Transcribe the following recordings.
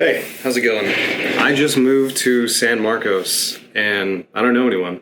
Hey, how's it going? I just moved to San Marcos and I don't know anyone.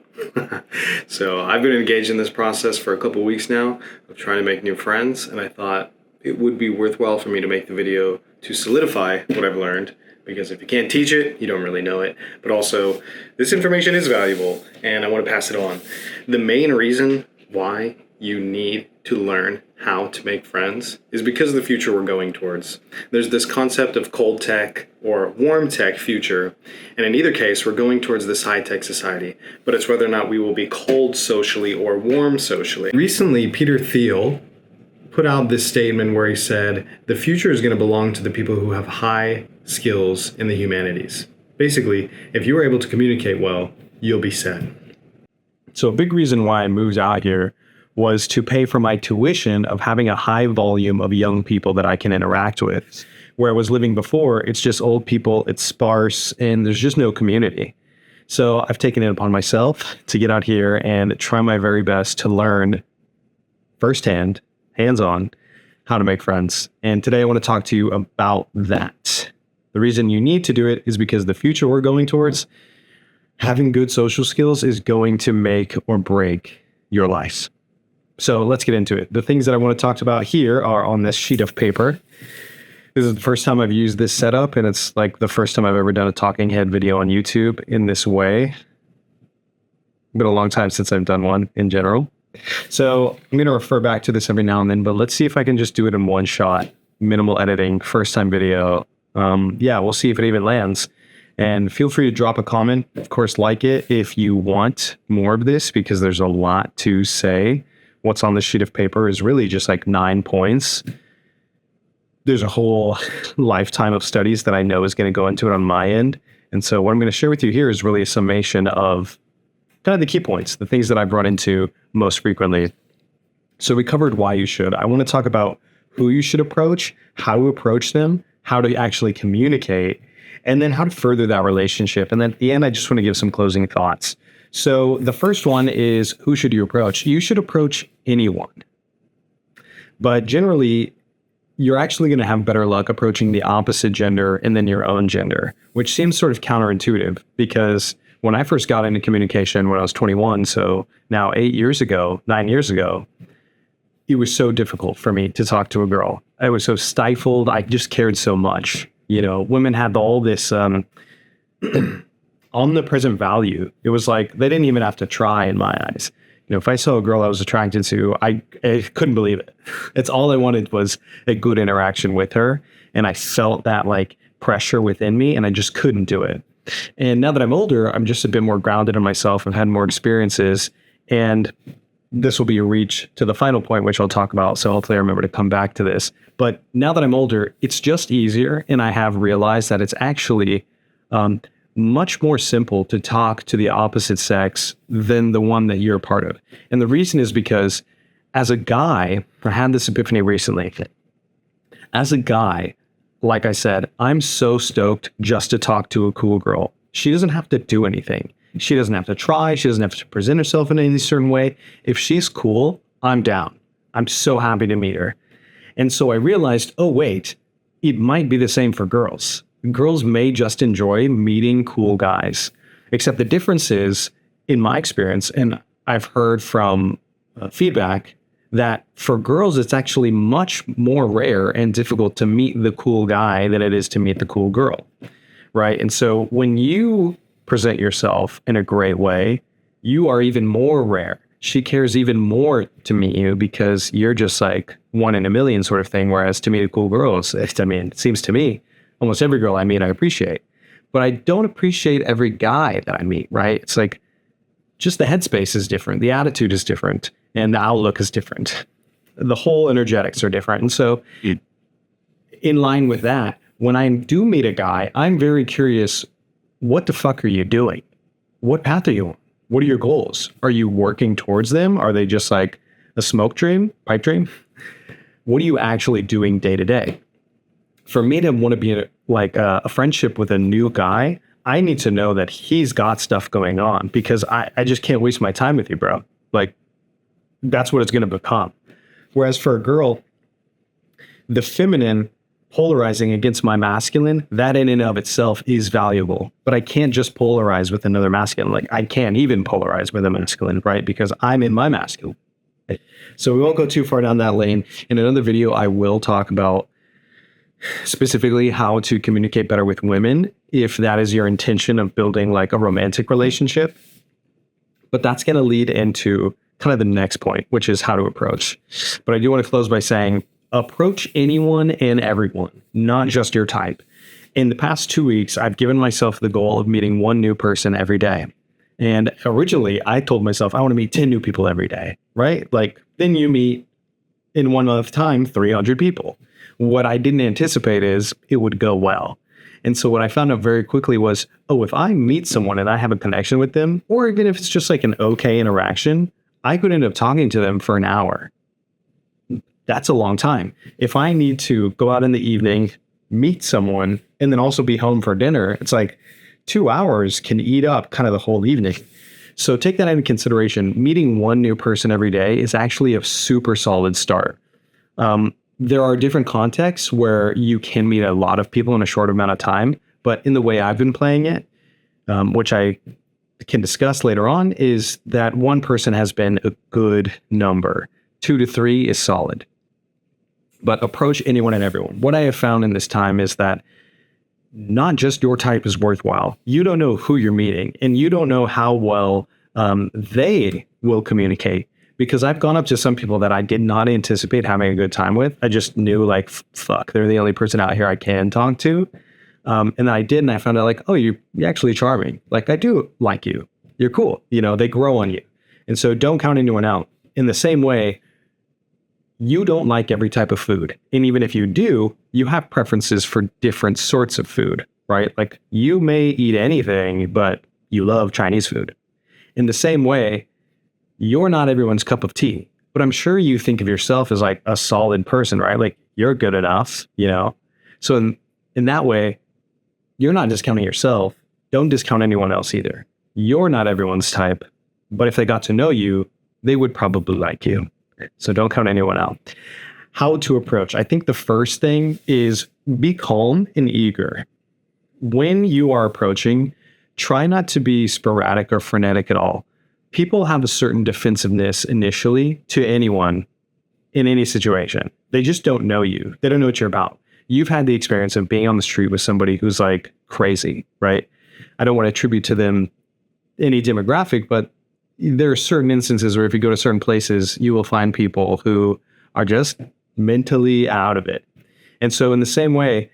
So I've been engaged in this process for a couple weeks now of trying to make new friends, and I thought it would be worthwhile for me to make the video to solidify what I've learned, because if you can't teach it, you don't really know it. But also, this information is valuable and I want to pass it on. The main reason why you need to learn how to make friends is because of the future we're going towards. There's this concept of cold tech or warm tech future, and in either case, we're going towards this high-tech society, but it's whether or not we will be cold socially or warm socially. Recently, Peter Thiel put out this statement where he said, the future is going to belong to the people who have high skills in the humanities. Basically, if you are able to communicate well, you'll be set. So a big reason why I moved out here was to pay for my tuition of having a high volume of young people that I can interact with. Where I was living before, it's just old people, it's sparse, and there's just no community. So I've taken it upon myself to get out here and try my very best to learn firsthand, hands-on, how to make friends. And today I want to talk to you about that. The reason you need to do it is because the future we're going towards, having good social skills is going to make or break your life. So let's get into it. The things that I want to talk about here are on this sheet of paper. This is the first time I've used this setup, and it's like the first time I've ever done a talking head video on YouTube in this way. Been a long time since I've done one in general. So I'm going to refer back to this every now and then, but let's see if I can just do it in one shot. Minimal editing, first time video. We'll see if it even lands. And feel free to drop a comment. Of course, like it if you want more of this, because there's a lot to say. What's on this sheet of paper is really just like 9 points. There's a whole lifetime of studies that I know is going to go into it on my end. And so what I'm going to share with you here is really a summation of kind of the key points, the things that I've run into most frequently. So we covered why you should. I want to talk about who you should approach, how to approach them, how to actually communicate, and then how to further that relationship. And then at the end, I just want to give some closing thoughts. So the first one is, who should you approach? You should approach anyone. But generally, you're actually going to have better luck approaching the opposite gender and then your own gender, which seems sort of counterintuitive, because when I first got into communication when I was 21, so now 9 years ago, it was so difficult for me to talk to a girl. I was so stifled. I just cared so much. You know, women had all this omnipresent value. It was like they didn't even have to try in my eyes. You know, if I saw a girl I was attracted to, I couldn't believe it. It's all I wanted was a good interaction with her. And I felt that like pressure within me, and I just couldn't do it. And now that I'm older, I'm just a bit more grounded in myself. I've had more experiences, and this will be a reach to the final point, which I'll talk about. So hopefully I remember to come back to this. But now that I'm older, it's just easier. And I have realized that it's actually much more simple to talk to the opposite sex than the one that you're a part of. And the reason is because as a guy, I had this epiphany recently. As a guy, like I said, I'm so stoked just to talk to a cool girl. She doesn't have to do anything. She doesn't have to try. She doesn't have to present herself in any certain way. If she's cool, I'm down. I'm so happy to meet her. And so I realized, oh, wait, it might be the same for girls. Girls may just enjoy meeting cool guys, except the difference is, in my experience, and I've heard from feedback, that for girls, it's actually much more rare and difficult to meet the cool guy than it is to meet the cool girl, right? And so when you present yourself in a great way, you are even more rare. She cares even more to meet you because you're just like one in a million sort of thing. Whereas to meet a cool girl, it seems to me, almost every girl I meet, I appreciate. But I don't appreciate every guy that I meet, right? It's like just the headspace is different. The attitude is different. And the outlook is different. The whole energetics are different. And so in line with that, when I do meet a guy, I'm very curious, what the fuck are you doing? What path are you on? What are your goals? Are you working towards them? Are they just like a smoke dream, pipe dream? What are you actually doing day to day? For me to want to be a friendship with a new guy, I need to know that he's got stuff going on, because I just can't waste my time with you, bro. Like, that's what it's going to become. Whereas for a girl, the feminine polarizing against my masculine, that in and of itself is valuable. But I can't just polarize with another masculine. Like I can't even polarize with a masculine, right? Because I'm in my masculine. So we won't go too far down that lane. In another video, I will talk about specifically how to communicate better with women if that is your intention of building like a romantic relationship. But that's going to lead into kind of the next point, which is how to approach. But I do want to close by saying, approach anyone and everyone, not just your type. In the past 2 weeks, I've given myself the goal of meeting one new person every day. And originally, I told myself I want to meet 10 new people every day, right? Like, then you meet in 1 month time 300 people. What I didn't anticipate is it would go well. And so what I found out very quickly was, oh, if I meet someone and I have a connection with them, or even if it's just like an okay interaction, I could end up talking to them for an hour. That's a long time. If I need to go out in the evening, meet someone, and then also be home for dinner, it's like 2 hours can eat up kind of the whole evening. So take that into consideration. Meeting one new person every day is actually a super solid start. There are different contexts where you can meet a lot of people in a short amount of time, but in the way I've been playing it, which I can discuss later on, is that one person has been a good number. 2 to 3 is solid. But approach anyone and everyone. What I have found in this time is that not just your type is worthwhile. You don't know who you're meeting, and you don't know how well they will communicate. Because I've gone up to some people that I did not anticipate having a good time with. I just knew like, fuck, they're the only person out here I can talk to. And then I did, and I found out like, oh, you're actually charming. Like, I do like you. You're cool. You know, they grow on you. And so don't count anyone out. In the same way, you don't like every type of food. And even if you do, you have preferences for different sorts of food, right? Like you may eat anything, but you love Chinese food. In the same way, you're not everyone's cup of tea, but I'm sure you think of yourself as like a solid person, right? Like you're good enough, you know? So in that way, you're not discounting yourself. Don't discount anyone else either. You're not everyone's type, but if they got to know you, they would probably like you. So don't count anyone out. How to approach. I think the first thing is be calm and eager. When you are approaching, try not to be sporadic or frenetic at all. People have a certain defensiveness initially to anyone in any situation. They just don't know you. They don't know what you're about. You've had the experience of being on the street with somebody who's like crazy, right? I don't want to attribute to them any demographic, but there are certain instances where if you go to certain places, you will find people who are just mentally out of it. And so in the same way,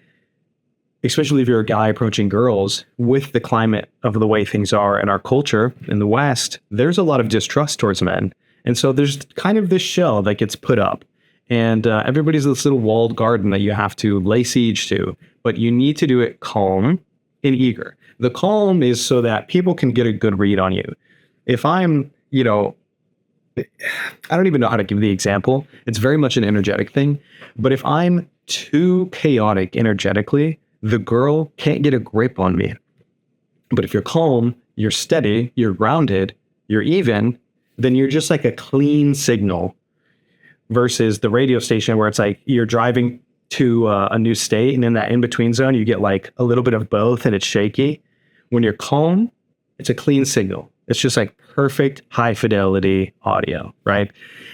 especially if you're a guy approaching girls, with the climate of the way things are in our culture in the West, there's a lot of distrust towards men. And so there's kind of this shell that gets put up. And everybody's this little walled garden that you have to lay siege to. But you need to do it calm and eager. The calm is so that people can get a good read on you. If I'm, I don't even know how to give the example. It's very much an energetic thing. But if I'm too chaotic energetically, the girl can't get a grip on me. But if you're calm, you're steady, you're grounded, you're even, then you're just like a clean signal versus the radio station where it's like you're driving to a new state and in that in-between zone, you get like a little bit of both and it's shaky. When you're calm, it's a clean signal. It's just like perfect high fidelity audio, right?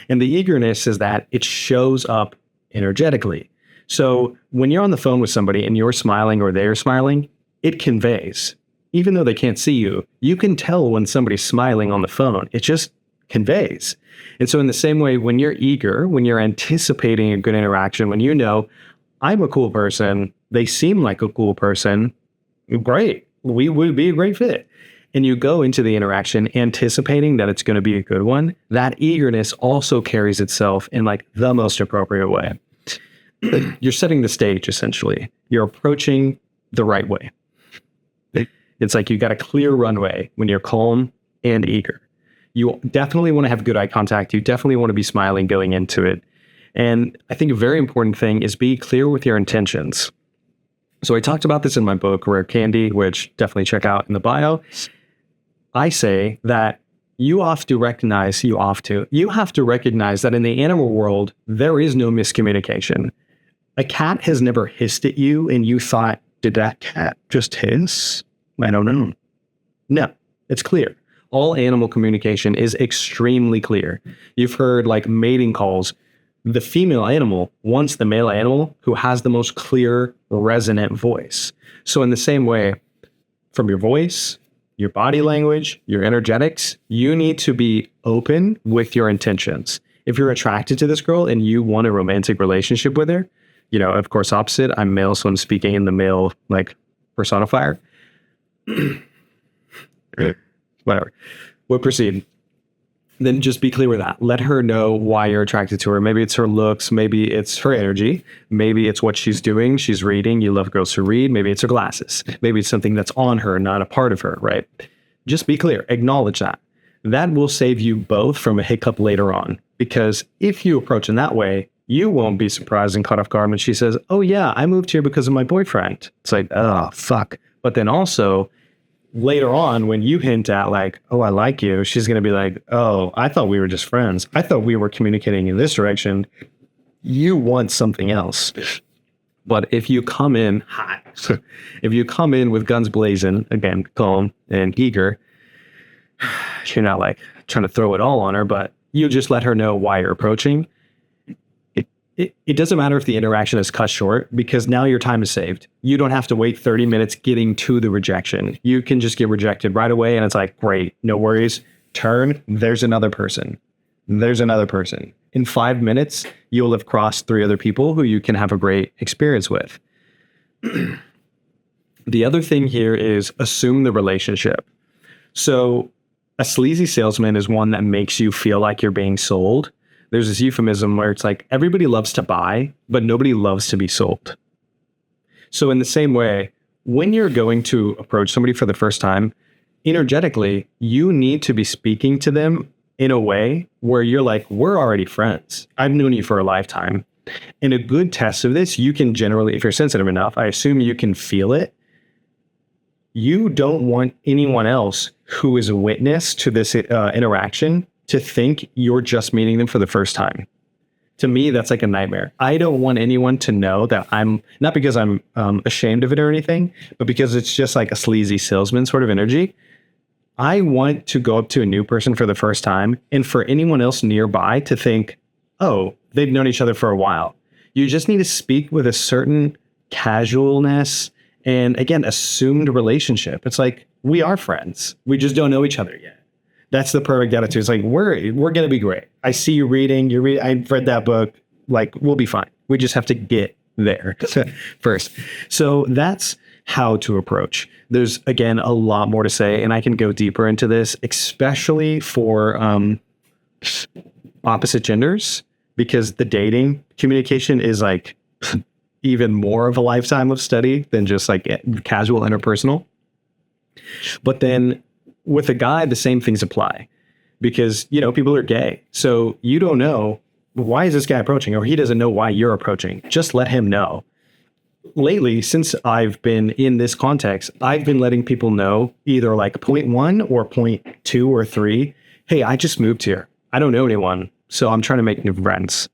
And the eagerness is that it shows up energetically. So when you're on the phone with somebody and you're smiling or they're smiling, it conveys. Even though they can't see you, you can tell when somebody's smiling on the phone. It just conveys. And so in the same way, when you're eager, when you're anticipating a good interaction, when you know, I'm a cool person, they seem like a cool person, great. We would be a great fit. And you go into the interaction anticipating that it's going to be a good one, that eagerness also carries itself in like the most appropriate way. You're setting the stage, essentially. You're approaching the right way. It's like you got a clear runway when you're calm and eager. You definitely want to have good eye contact. You definitely want to be smiling going into it. And I think a very important thing is be clear with your intentions. So I talked about this in my book, Rare Candy, which definitely check out in the bio. I say that you have to recognize that in the animal world, there is no miscommunication. A cat has never hissed at you and you thought, did that cat just hiss? I don't know. No, it's clear. All animal communication is extremely clear. You've heard like mating calls. The female animal wants the male animal who has the most clear, resonant voice. So in the same way, from your voice, your body language, your energetics, you need to be open with your intentions. If you're attracted to this girl and you want a romantic relationship with her, of course, opposite, I'm male, so I'm speaking in the male, like, personifier. Whatever. We'll proceed. Then just be clear with that. Let her know why you're attracted to her. Maybe it's her looks. Maybe it's her energy. Maybe it's what she's doing. She's reading. You love girls who read. Maybe it's her glasses. Maybe it's something that's on her, not a part of her, right? Just be clear. Acknowledge that. That will save you both from a hiccup later on. Because if you approach in that way, you won't be surprised and caught off guard when she says, oh yeah, I moved here because of my boyfriend. It's like, oh, fuck. But then also, later on, when you hint at like, oh, I like you, she's going to be like, oh, I thought we were just friends. I thought we were communicating in this direction. You want something else. But if you come in hot, if you come in with guns blazing, again, calm and eager, you're not like trying to throw it all on her, but you just let her know why you're approaching. It doesn't matter if the interaction is cut short because now your time is saved. You don't have to wait 30 minutes getting to the rejection. You can just get rejected right away and it's like, great, no worries. Turn, there's another person. There's another person. In 5 minutes, you'll have crossed 3 other people who you can have a great experience with. The other thing here is assume the relationship. So a sleazy salesman is one that makes you feel like you're being sold. There's this euphemism where it's like everybody loves to buy, but nobody loves to be sold. So in the same way, when you're going to approach somebody for the first time, energetically, you need to be speaking to them in a way where you're like, we're already friends. I've known you for a lifetime. And a good test of this, you can generally, if you're sensitive enough, I assume you can feel it. You don't want anyone else who is a witness to this interaction to think you're just meeting them for the first time. To me, that's like a nightmare. I don't want anyone to know that I'm, not because I'm ashamed of it or anything, but because it's just like a sleazy salesman sort of energy. I want to go up to a new person for the first time and for anyone else nearby to think, oh, they've known each other for a while. You just need to speak with a certain casualness and, again, assumed relationship. It's like, we are friends. We just don't know each other yet. That's the perfect attitude. It's like, we're going to be great. I see you reading. I've read that book. Like, we'll be fine. We just have to get there first. So that's how to approach. There's, again, a lot more to say, and I can go deeper into this, especially for opposite genders, because the dating communication is like even more of a lifetime of study than just like casual interpersonal. But then with a guy, the same things apply because, people are gay. So you don't know, why is this guy approaching? Or he doesn't know why you're approaching. Just let him know. Lately, since I've been in this context, I've been letting people know either like point 1 or point 2 or 3. Hey, I just moved here. I don't know anyone. So I'm trying to make new friends.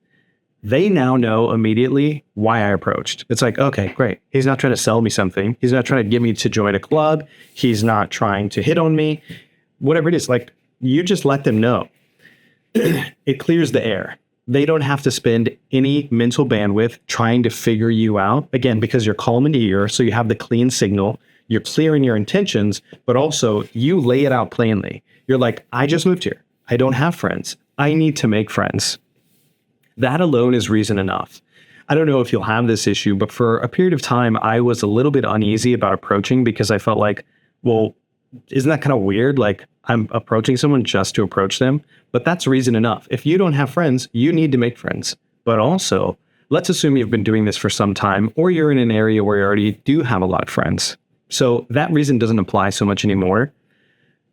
They now know immediately why I approached. It's like, okay, great. He's not trying to sell me something. He's not trying to get me to join a club. He's not trying to hit on me. Whatever it is, like, you just let them know. It clears the air. They don't have to spend any mental bandwidth trying to figure you out. Again, because you're calm and eager, so you have the clean signal. You're clear in your intentions, but also you lay it out plainly. You're like, I just moved here. I don't have friends. I need to make friends. That alone is reason enough. I don't know if you'll have this issue, but for a period of time, I was a little bit uneasy about approaching because I felt like, well, isn't that kind of weird? Like, I'm approaching someone just to approach them, but that's reason enough. If you don't have friends, you need to make friends. But also, let's assume you've been doing this for some time, or you're in an area where you already do have a lot of friends. So that reason doesn't apply so much anymore.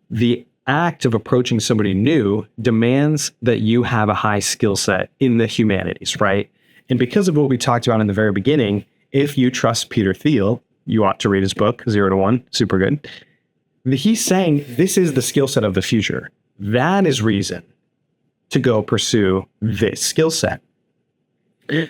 The act of approaching somebody new demands that you have a high skill set in the humanities, right? And because of what we talked about in the very beginning, if you trust Peter Thiel, you ought to read his book, 0 to 1, super good. He's saying this is the skill set of the future. That is reason to go pursue this skill set.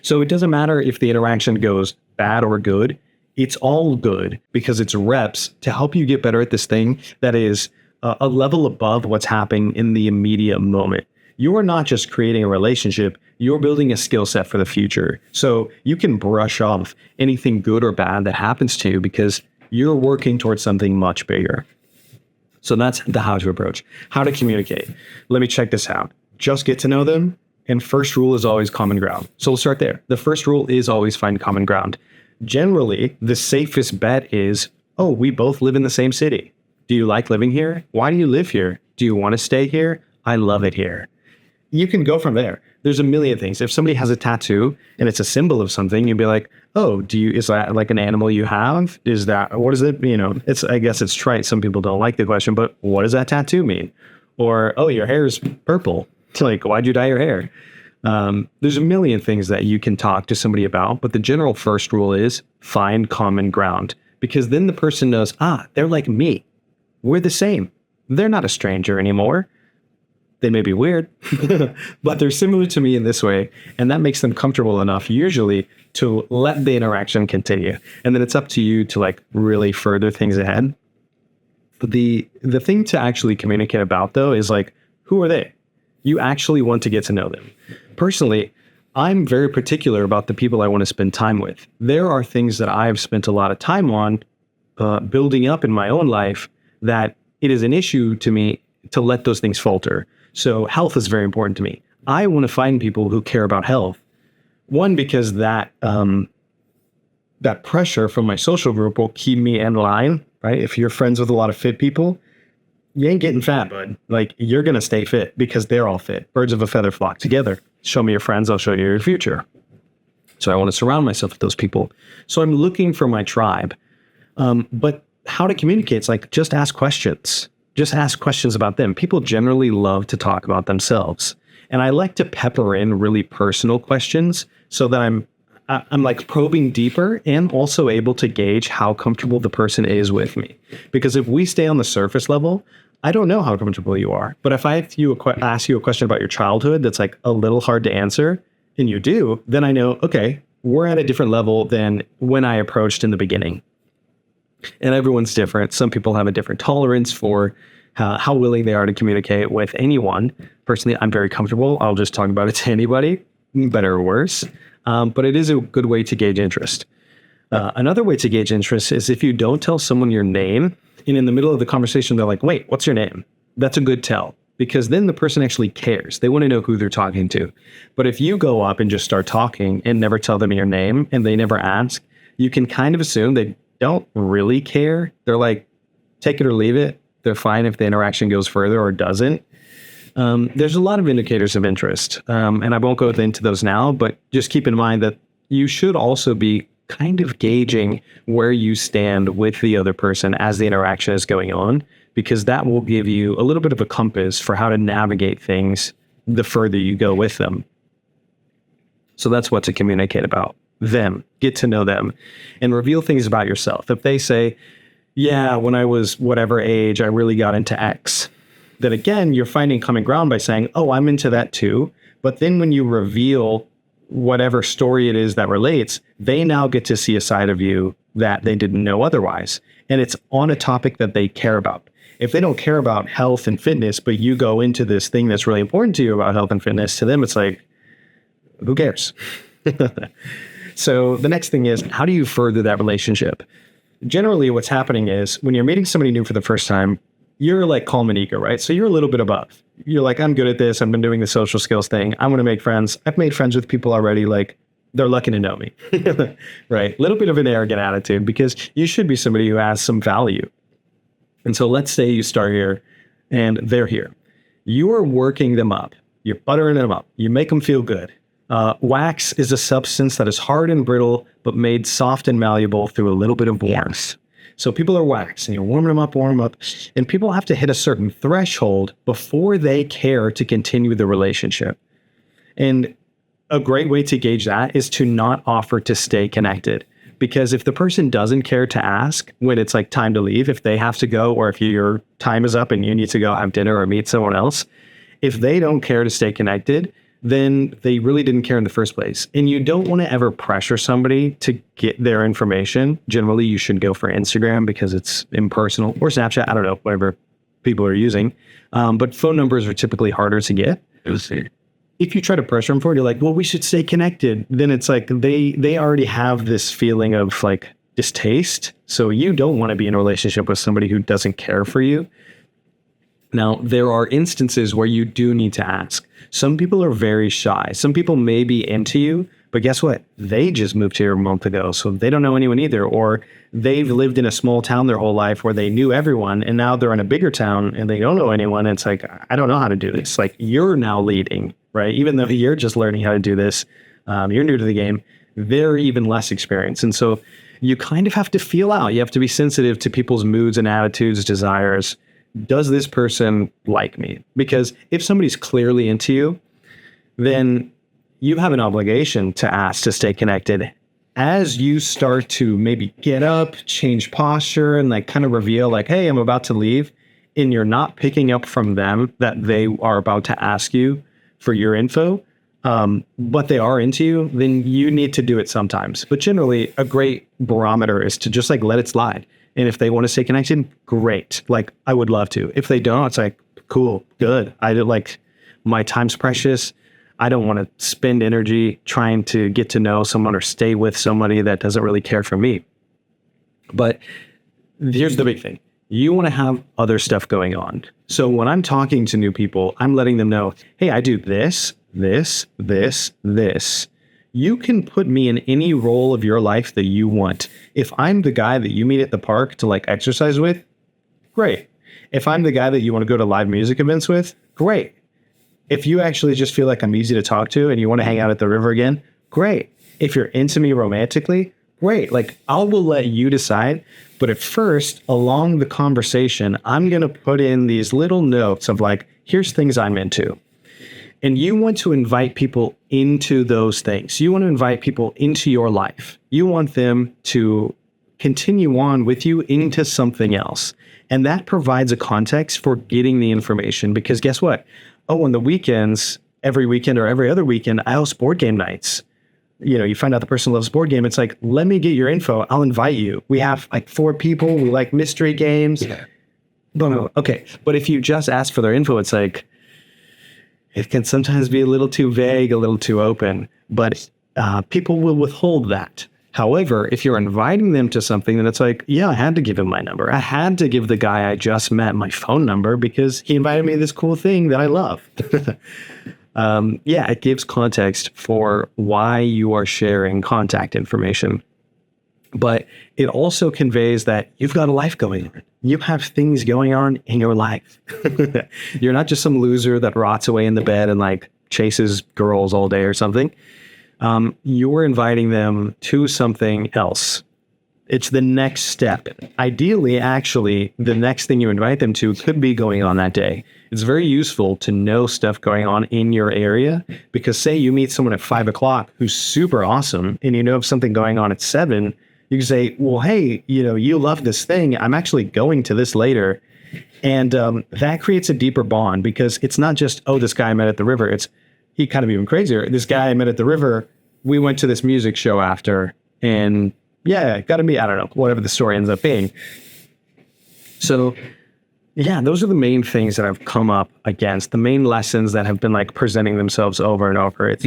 So it doesn't matter if the interaction goes bad or good. It's all good because it's reps to help you get better at this thing that is a level above what's happening in the immediate moment. You are not just creating a relationship, you're building a skill set for the future. So you can brush off anything good or bad that happens to you because you're working towards something much bigger. So that's the how to approach. How to communicate. Let me check this out. Just get to know them. And first rule is always common ground. So we'll start there. The first rule is always find common ground. Generally, the safest bet is, oh, we both live in the same city. Do you like living here? Why do you live here? Do you want to stay here? I love it here. You can go from there. There's a million things. If somebody has a tattoo and it's a symbol of something, you'd be like, oh, is that like an animal you have? What is it? I guess it's trite. Some people don't like the question, but what does that tattoo mean? Or, oh, your hair is purple. It's like, why'd you dye your hair? There's a million things that you can talk to somebody about, but the general first rule is find common ground, because then the person knows, they're like me. We're the same. They're not a stranger anymore. They may be weird, but they're similar to me in this way. And that makes them comfortable enough usually to let the interaction continue. And then it's up to you to like really further things ahead. But the thing to actually communicate about though is like, who are they? You actually want to get to know them. Personally, I'm very particular about the people I want to spend time with. There are things that I've spent a lot of time on building up in my own life that it is an issue to me to let those things falter. So health is very important to me. I want to find people who care about health. One, because that pressure from my social group will keep me in line, right? If you're friends with a lot of fit people, you ain't getting fat, bud. Like, you're going to stay fit because they're all fit. Birds of a feather flock together. Show me your friends, I'll show you your future. So I want to surround myself with those people. So I'm looking for my tribe. But how to communicate? It's like, just ask questions. Just ask questions about them. People generally love to talk about themselves. And I like to pepper in really personal questions so that I'm like probing deeper and also able to gauge how comfortable the person is with me. Because if we stay on the surface level, I don't know how comfortable you are. But if I ask you a question about your childhood that's like a little hard to answer, and you do, then I know, okay, we're at a different level than when I approached in the beginning. And everyone's different. Some people have a different tolerance for how willing they are to communicate with anyone. Personally, I'm very comfortable. I'll just talk about it to anybody, better or worse. But it is a good way to gauge interest. Another way to gauge interest is if you don't tell someone your name, and in the middle of the conversation, they're like, wait, what's your name? That's a good tell, because then the person actually cares. They want to know who they're talking to. But if you go up and just start talking and never tell them your name and they never ask, you can kind of assume they don't really care. They're like, take it or leave it. They're fine if the interaction goes further or doesn't. There's a lot of indicators of interest, and I won't go into those now, but just keep in mind that you should also be kind of gauging where you stand with the other person as the interaction is going on, because that will give you a little bit of a compass for how to navigate things the further you go with them. So that's what to communicate about them, get to know them, and reveal things about yourself. If they say, yeah, when I was whatever age, I really got into X, then again, you're finding common ground by saying, oh, I'm into that too. But then when you reveal whatever story it is that relates, they now get to see a side of you that they didn't know otherwise. And it's on a topic that they care about. If they don't care about health and fitness, but you go into this thing that's really important to you about health and fitness, to them, it's like, who cares? So the next thing is, how do you further that relationship? Generally, what's happening is when you're meeting somebody new for the first time, you're like calm and eager, right? So you're a little bit above. You're like, I'm good at this. I've been doing the social skills thing. I want to make friends. I've made friends with people already. Like, they're lucky to know me, right? Little bit of an arrogant attitude, because you should be somebody who has some value. And so let's say you start here and they're here. You are working them up. You're buttering them up. You make them feel good. Wax is a substance that is hard and brittle, but made soft and malleable through a little bit of warmth. So people are wax, and you're warming them up, and people have to hit a certain threshold before they care to continue the relationship. And a great way to gauge that is to not offer to stay connected. Because if the person doesn't care to ask when it's like time to leave, if they have to go, or if your time is up and you need to go have dinner or meet someone else, if they don't care to stay connected, then they really didn't care in the first place. And you don't want to ever pressure somebody to get their information. Generally, you should go for Instagram because it's impersonal, or Snapchat, I don't know, whatever people are using. But phone numbers are typically harder to get. If you try to pressure them for it, you're like, well, we should stay connected. Then it's like they already have this feeling of like distaste. So you don't want to be in a relationship with somebody who doesn't care for you. Now, there are instances where you do need to ask. Some people are very shy. Some people may be into you, but guess what? They just moved here a month ago, so they don't know anyone either. Or they've lived in a small town their whole life where they knew everyone, and now they're in a bigger town and they don't know anyone. And it's like, I don't know how to do this. Like, you're now leading, right? Even though you're just learning how to do this, you're new to the game. They're even less experienced. And so you kind of have to feel out. You have to be sensitive to people's moods and attitudes, desires. Does this person like me? Because if somebody's clearly into you, then you have an obligation to ask to stay connected. As you start to maybe get up, change posture, and like kind of reveal like, hey, I'm about to leave, and you're not picking up from them that they are about to ask you for your info, but they are into you, then you need to do it sometimes. But generally, a great barometer is to just like let it slide. And if they want to stay connected, great. Like, I would love to. If they don't, it's like, cool, good. I did, like, my time's precious. I don't want to spend energy trying to get to know someone or stay with somebody that doesn't really care for me. But here's the big thing. You want to have other stuff going on. So when I'm talking to new people, I'm letting them know, hey, I do this, this, this, this. You can put me in any role of your life that you want. If I'm the guy that you meet at the park to like exercise with, great. If I'm the guy that you want to go to live music events with, great. If you actually just feel like I'm easy to talk to and you want to hang out at the river again, great. If you're into me romantically, great. Like, I will let you decide. But at first, along the conversation, I'm going to put in these little notes of like, here's things I'm into. And you want to invite people into those things. You want to invite people into your life. You want them to continue on with you into something else. And that provides a context for getting the information. Because guess what? Oh, on the weekends, every weekend or every other weekend, I host board game nights. You know, you find out the person loves board game. It's like, let me get your info. I'll invite you. We have like 4 people. We like mystery games. Yeah. No. Okay. But if you just ask for their info, it's like, it can sometimes be a little too vague, a little too open, but people will withhold that. However, if you're inviting them to something, then it's like, yeah, I had to give him my number. I had to give the guy I just met my phone number because he invited me to this cool thing that I love. Yeah, it gives context for why you are sharing contact information. But it also conveys that you've got a life going on. You have things going on in your life. You're not just some loser that rots away in the bed and like chases girls all day or something. You're inviting them to something else. It's the next step. Ideally, actually, the next thing you invite them to could be going on that day. It's very useful to know stuff going on in your area because say you meet someone at 5 o'clock who's super awesome and you know of something going on at 7, you can say, well, hey, you know, you love this thing. I'm actually going to this later. And that creates a deeper bond because it's not just, oh, this guy I met at the river. It's he kind of even crazier. This guy I met at the river, we went to this music show after and yeah, got to be, I don't know, whatever the story ends up being. So yeah, those are the main things that I've come up against, the main lessons that have been like presenting themselves over and over. It's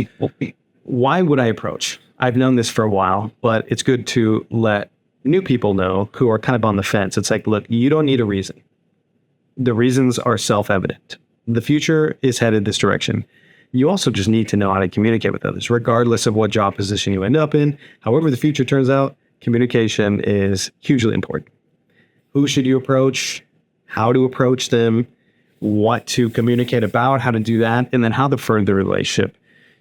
why would I approach? I've known this for a while, but it's good to let new people know who are kind of on the fence. It's like, look, you don't need a reason. The reasons are self-evident. The future is headed this direction. You also just need to know how to communicate with others, regardless of what job position you end up in. However the future turns out, communication is hugely important. Who should you approach? How to approach them? What to communicate about? How to do that? And then how to further the relationship.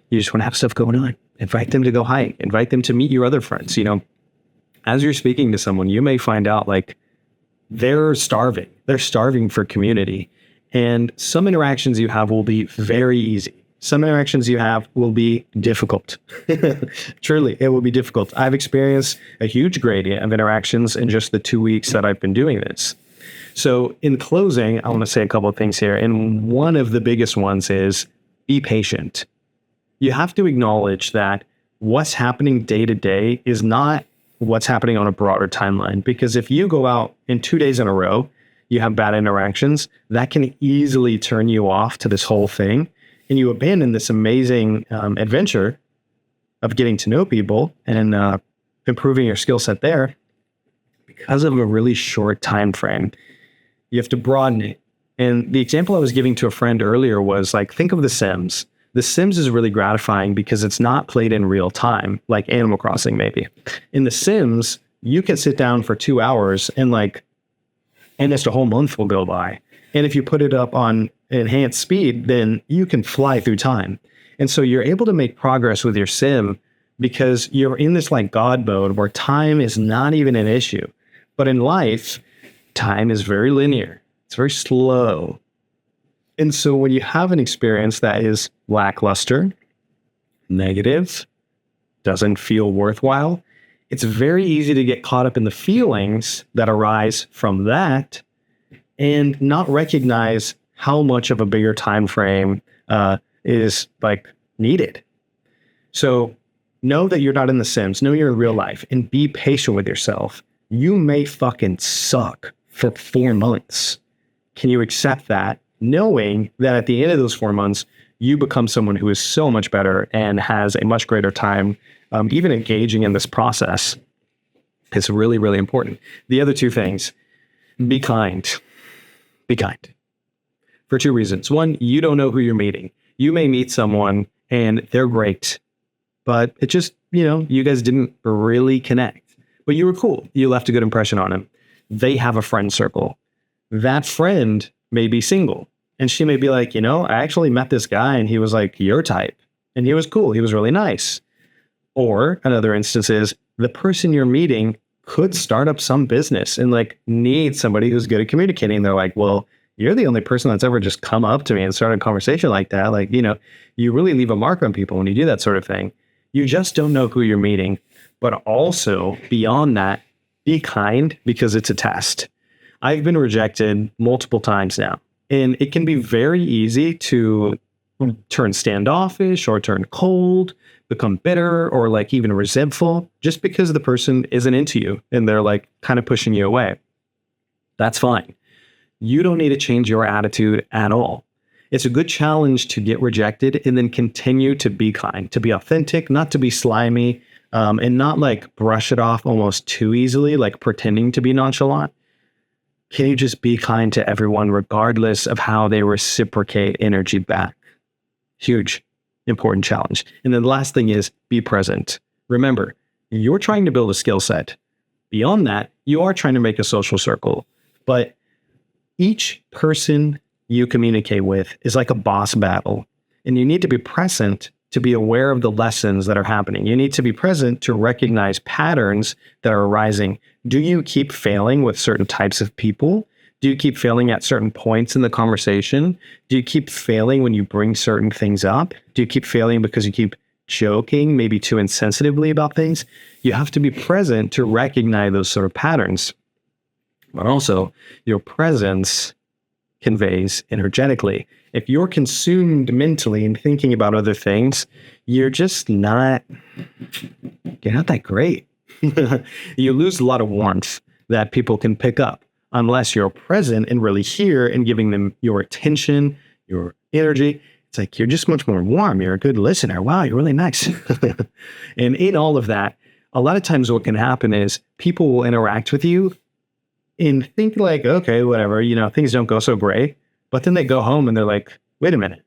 You just want to have stuff going on. Invite them to go hike. Invite them to meet your other friends. You know, as you're speaking to someone, you may find out like they're starving. They're starving for community. And some interactions you have will be very easy. Some interactions you have will be difficult. Truly, it will be difficult. I've experienced a huge gradient of interactions in just the 2 weeks that I've been doing this. So in closing, I want to say a couple of things here. And one of the biggest ones is be patient. you have to acknowledge that what's happening day to day is not what's happening on a broader timeline. Because if you go out in 2 days in a row, you have bad interactions, that can easily turn you off to this whole thing. And you abandon this amazing adventure of getting to know people and improving your skill set there because of a really short time frame. You have to broaden it. And the example I was giving to a friend earlier was like, think of The Sims. The Sims is really gratifying because it's not played in real time, like Animal Crossing maybe. In The Sims, you can sit down for 2 hours and just a whole month will go by. And if you put it up on enhanced speed, then you can fly through time. And so you're able to make progress with your sim because you're in this like God mode where time is not even an issue. But in life, time is very linear. It's very slow. And so when you have an experience that is lackluster, negative, doesn't feel worthwhile, it's very easy to get caught up in the feelings that arise from that and not recognize how much of a bigger time frame is like needed. So know that you're not in The Sims, know you're in real life, and be patient with yourself. You may fucking suck for 4 months. Can you accept that, knowing that at the end of those 4 months, you become someone who is so much better and has a much greater time, even engaging in this process is really, really important. The other 2 things, be kind. Be kind. For 2 reasons. One, you don't know who you're meeting. You may meet someone and they're great, but it just, you guys didn't really connect. But you were cool. You left a good impression on him. They have a friend circle. That friend may be single. And she may be like, I actually met this guy and he was like your type. And he was cool. He was really nice. Or another instance is the person you're meeting could start up some business and need somebody who's good at communicating. They're like, well, you're the only person that's ever just come up to me and started a conversation like that. You really leave a mark on people when you do that sort of thing. You just don't know who you're meeting. But also beyond that, be kind because it's a test. I've been rejected multiple times now, and it can be very easy to turn standoffish or turn cold, become bitter or even resentful just because the person isn't into you and they're kind of pushing you away. That's fine. You don't need to change your attitude at all. It's a good challenge to get rejected and then continue to be kind, to be authentic, not to be slimy, and not brush it off almost too easily, pretending to be nonchalant. Can you just be kind to everyone regardless of how they reciprocate energy back? Huge, important challenge. And then the last thing is be present. Remember, you're trying to build a skill set. Beyond that, you are trying to make a social circle. But each person you communicate with is like a boss battle. And you need to be present to be aware of the lessons that are happening. You need to be present to recognize patterns that are arising. Do you keep failing with certain types of people? Do you keep failing at certain points in the conversation? Do you keep failing when you bring certain things up? Do you keep failing because you keep joking, maybe too insensitively about things? You have to be present to recognize those sort of patterns. But also, your presence conveys energetically. If you're consumed mentally and thinking about other things, you're not that great. You lose a lot of warmth that people can pick up unless you're present and really here and giving them your attention, your energy. It's you're just much more warm. You're a good listener. Wow, you're really nice. And in all of that, a lot of times what can happen is people will interact with you and think okay, whatever, things don't go so great. But then they go home and they're like, wait a minute,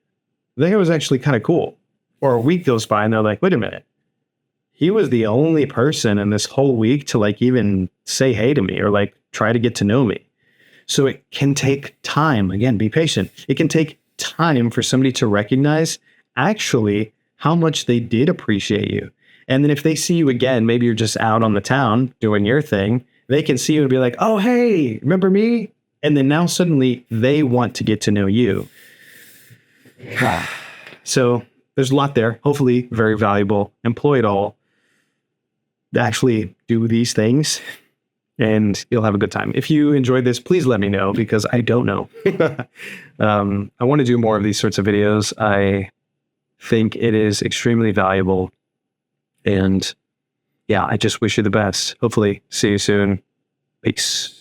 I think it was actually kind of cool. Or a week goes by and they're like, wait a minute, he was the only person in this whole week to even say hey to me or try to get to know me. So it can take time. Again, be patient. It can take time for somebody to recognize actually how much they did appreciate you. And then if they see you again, maybe you're just out on the town doing your thing, they can see you and be like, oh, hey, remember me? And then now suddenly they want to get to know you. So there's a lot there. Hopefully very valuable. Employ it all. Actually do these things and you'll have a good time. If you enjoyed this, please let me know because I don't know. I want to do more of these sorts of videos. I think it is extremely valuable. And yeah, I just wish you the best. Hopefully, see you soon. Peace.